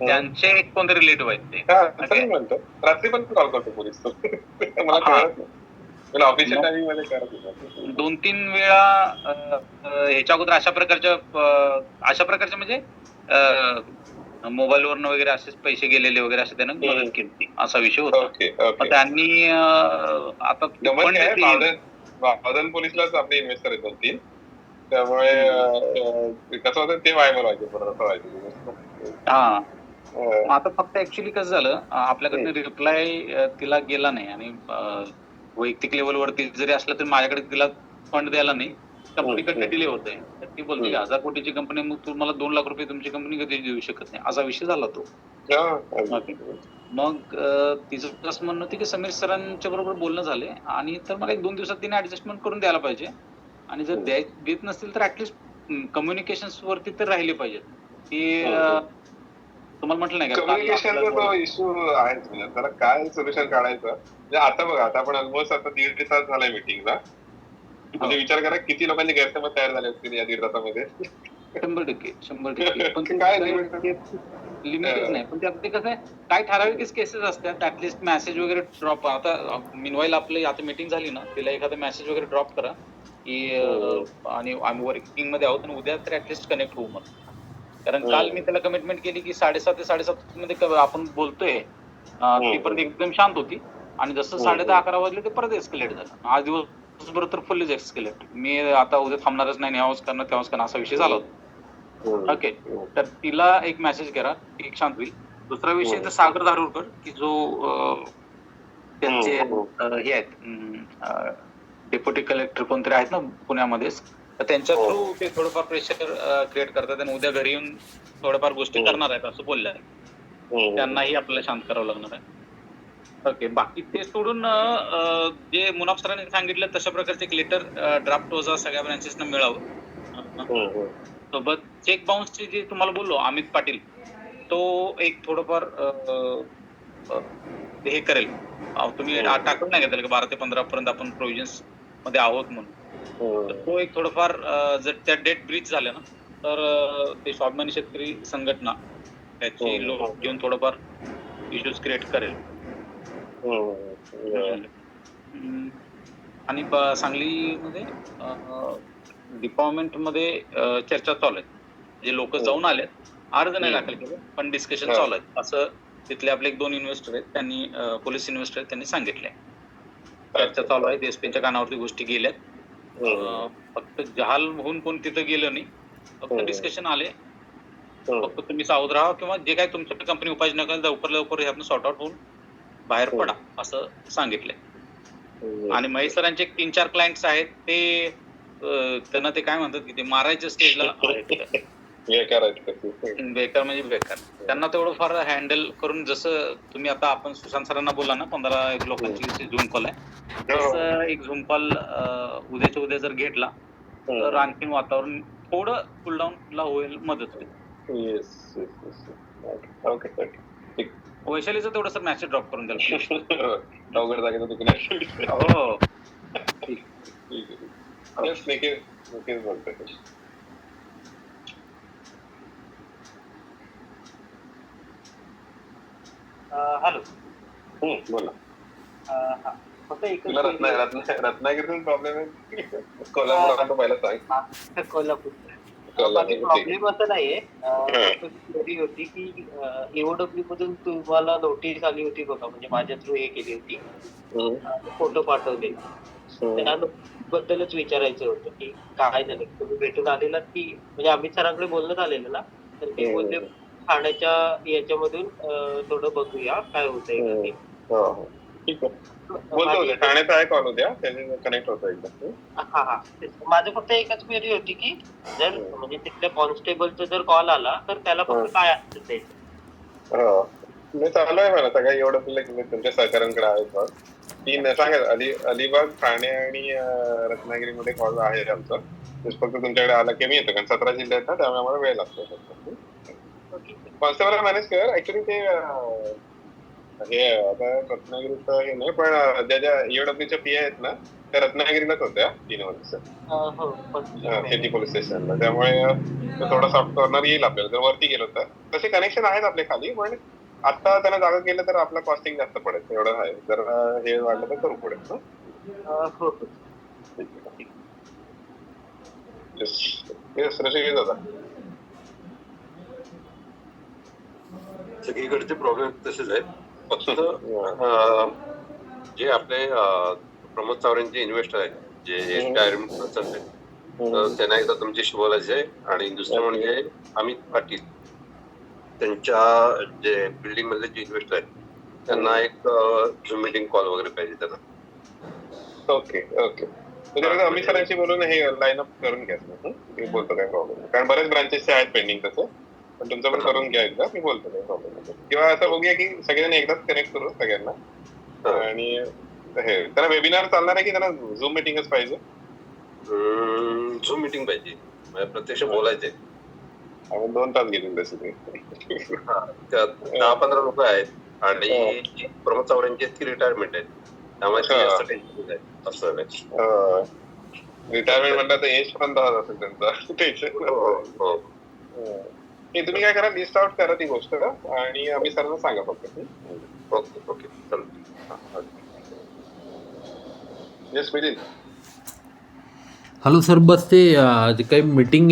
त्यांचे कोणते रिलेटिव्ह आहेत ते. मी म्हणतो रात्री पण कॉल करतो पोलीस तो. मला कळत नाही, मला ऑफिशियल टायमिंग मध्ये करत नाही. 2-3 वेळा ह्याच्या अगोदर अशा प्रकारचे म्हणजे मोबाईलवरनं वगैरे असेच पैसे गेलेले वगैरे असे त्यानं मदत केली, असा विषय होता. त्यांनी आता बावधन पोलिसलाच आपले इन्व्हेस्टर आहेत 2-3, त्यामुळे कसं होतं ते वायबल व्हायचे परत व्हायचे. आता फक्त ऍक्च्युली कसं झालं, आपल्याकडनं रिप्लाय तिला गेला नाही आणि वैयक्तिक लेवलवरती जरी असलं तरी माझ्याकडे तिला फंड द्यायला नाही, कंपनीकडे डिले होतंय. तर ती बोलते 1000 कोटीची कंपनी, मग तुम्हाला 2 लाख रुपये तुमची कंपनी कधी देऊ शकत नाही, असा विषय झाला तो. मग तिचं असं म्हणणं होतं की समीर सरांच्या बरोबर बोलणं झाले आणि तर मला 1-2 दिवसात तिने ऍडजस्टमेंट करून द्यायला पाहिजे, आणि जर देत नसतील तर ऍटलीस्ट कम्युनिकेशन वरती तर राहिले पाहिजेत. की तुम्हाला म्हटलं नाही का कम्युनिकेशनचा तो इश्यू आहेच, म्हणजे त्याला काय सोल्युशन काढायचं. म्हणजे आता बघा, आता आपण ऑलमोस्ट आता 1.5 तास झालाय मीटिंगला, म्हणजे विचार करा किती लोकांनी गैरसमज तयार झाले असतील या 1.5 तासामध्ये. 100%. पण काय लिमिटच नाही. पण त्यात ते कसं आहे, काही ठराविकच केसेस असतात, ऍटलीस्ट मेसेज वगैरे ड्रॉप. आता मीनवाईल आपली आता मीटिंग झाली ना, तिला एखादा मेसेज वगैरे ड्रॉप करा की आणि आम्ही वर्किंग मध्ये आहोत आणि उद्या तर ऍटलीस्ट कनेक्ट होऊ मग. कारण काल मी त्याला कमिटमेंट केली की 7:30 ते 7:30 मध्ये आपण बोलतोय. ती परत एकदम शांत होती आणि जसं 10:30-11 वाजले ते परत एस्केलेट झालं. आज दिवसभर तर फुल्लीच एस्केलेट. मी आता उद्या थांबणारच नाही, ह्यावंच करणार त्यावंच करणार असा विषय झाला होता. ओके, तर तिला एक मेसेज करा, एक शांत होईल. दुसरा विषय तर सागर धारूरकर, की जो त्यांचे हे आहेत डेप्युटी कलेक्टर कोणतरी आहेत ना पुण्यामध्येच, तर त्यांच्या थ्रू ते थोडंफार प्रेशर क्रिएट करतात आणि उद्या घरी येऊन थोड्याफार गोष्टी करणार आहेत असं बोलले आहे. त्यांनाही आपल्याला शांत करावं लागणार आहे. ओके, बाकी ते सोडून जे मुनाफ सरांनी सांगितलं तशा प्रकारचे एक लेटर ड्राफ्ट वजा सगळ्या ब्रांचेसना मिळावं. सोबत चेक बाउन्सचे जे तुम्हाला बोललो अमित पाटील, तो एक थोडंफार हे करेल. तुम्ही टाकलं नाही का त्याला 12 ते 15 पर्यंत आपण प्रोव्हिजन्स मध्ये आहोत म्हणून, तर तो एक थोडंफार जर त्या डेट ब्रीच झाल्या ना, तर ते स्वाभिमानी शेतकरी संघटना त्याची लोक घेऊन थोडंफार इश्यूज क्रिएट करेल. आणि सांगलीमध्ये डिपार्टमेंट मध्ये चर्चा चालू आहे. जे लोक जाऊन आले, अर्ज नाही दाखल केले, पण डिस्कशन चालू आहे असं तिथले आपले 1-2 इन्व्हेस्टर आहेत, त्यांनी पोलीस इन्व्हेस्टर आहेत, त्यांनी सांगितलंय. चर्चा चालू आहे, एसपीच्या कानावरती गोष्टी गेल्यात. फक्त जहाल होऊन कोण तिथं गेलं नाही, फक्त डिस्कशन आले. फक्त तुम्ही सावध राहा किंवा जे काही तुमच्या कंपनी उपाययोजना करेल लवकर ह्यातून सॉर्ट आउट होऊन बाहेर पडा असं सांगितलंय. आणि महेश सरांचे 3-4 क्लायंट्स आहेत, ते त्यांना ते काय म्हणतात की ते मारायच्या स्टेजला बेकार म्हणजे बेकार. त्यांना तेवढं फार हँडल करून, जसं तुम्ही आता आपण सुशांत सरांना बोला ना 15 लोकांची झूम कॉल आहे, तसं एक झूम कॉल उद्याच्या उद्या जर घेतला तर आणखीन वातावरण थोडं कूलडाऊन ला होईल, मदत होईल. वैशालीचं तेवढं सर मॅसेज ड्रॉप करून द्याल. अवघड जागेचं दुखणं. हो, हॅलो, बोला. फक्त एक रत्नागिरीतून प्रॉब्लेम आहे, कोल्हापूर पहिला सांग. कोल्हापूर प्रॉब्लेम असं नाहीये. होती की एओडब्ल्यू मधून तुम्हाला नोटीस आली होती बघा, म्हणजे माझ्या थ्रू हे केली होती, फोटो पाठवले, त्याबद्दलच विचारायचं होतं की काय झालं, तुम्ही भेटून आलेलात की, म्हणजे अमित सरांकडे बोलणं झालेलं ना, तर ते बोलले ठाण्याच्या याच्यामधून थोडं बघूया काय होतंय. ठीक आहे, बोलतो ठाण्याचा आहे कॉल उद्या, त्याने कनेक्ट होतो एकदा. माझं फक्त एकच क्वेरी होती की जर म्हणजे तिथल्या कॉन्स्टेबलचा जर कॉल आला तर त्याला फक्त काय असतं द्यायचं. चालू आहे मला सगळ्या एवढं तुमच्या सहकाऱ्यांकडे आहे. तीन सांगा, अलिबाग, ठाणे आणि रत्नागिरीमध्ये कॉल आहे आमचं. फक्त तुमच्याकडे आला की मी येतो, कारण 17 जिल्हे आहेत ना, त्यामुळे आम्हाला वेळ लागतो. कॉन्स्टेबल मॅनेज कर. ऍक्च्युली ते हे आता रत्नागिरीचं हे नाही, पण ज्या EOWच्या पी आहेत ना त्या रत्नागिरीलाच होत्या 3 वर्ष सिटी पोलीस स्टेशनला. त्यामुळे तो थोडा सॉफ्ट कॉर्नर येईल आपल्याला जर वरती गेलो तर. तसे कनेक्शन आहेत आपले खाली, पण आता त्यांना जागा केलं तर आपला कॉस्टिंग जास्त पडेल एवढं आहे. जर हे वाढलं तर करू पुढे. ऋषिकेश दादा, सगळीकडचे प्रॉब्लेम तसेच आहेत. फक्त जे आपले प्रमोद चावरेंचे इन्व्हेस्टर आहेत, जे रिटायरमेंट कन्सल्टंट आहेत, तर त्यांना एकदा तुमच्याशी बोलायचं आहे. आणि दुसरं म्हणजे अमित पाटील, त्यांच्या जे बिल्डिंग मधले जे इन्व्हेस्टर आहेत त्यांना एक झूम मीटिंग कॉल वगैरे पाहिजे त्यांना. Okay okay. त्याच्याकडे अमित सरांशी बोलून हे लाईन अप करून घ्या. मी बोलतो काय प्रॉब्लेम, कारण बरेच ब्रांचेसचे आहेत पेंडिंग तसं, पण तुमचं पण करून घ्या एकदा. मी बोलतो काय प्रॉब्लेम. किंवा असं बघूया की सगळ्यांनी एकदाच कनेक्ट करू सगळ्यांना. आणि हे त्यांना वेबिनार चालणार आहे की त्यांना झूम मीटिंगच पाहिजे? झूम मीटिंग पाहिजे, प्रत्यक्ष बोलायचंय. आपण 2 तास घेतील तसे ते. 10-15 लोक आहेत. आणि प्रमोद चावरेंची ती रिटायरमेंट आहे, त्यामुळे जास्त टेन्शन आहे. असं रिटायरमेंट म्हटलं तर एज पण 10 असेल त्यांचा टेन्शन. तुम्ही काय करा, लिस्ट आउट करा ती गोष्ट आणि आम्ही सरांना सांगा फक्त. ओके ओके चालेल. येस मिळेल. हॅलो सर, बस ते काही मीटिंग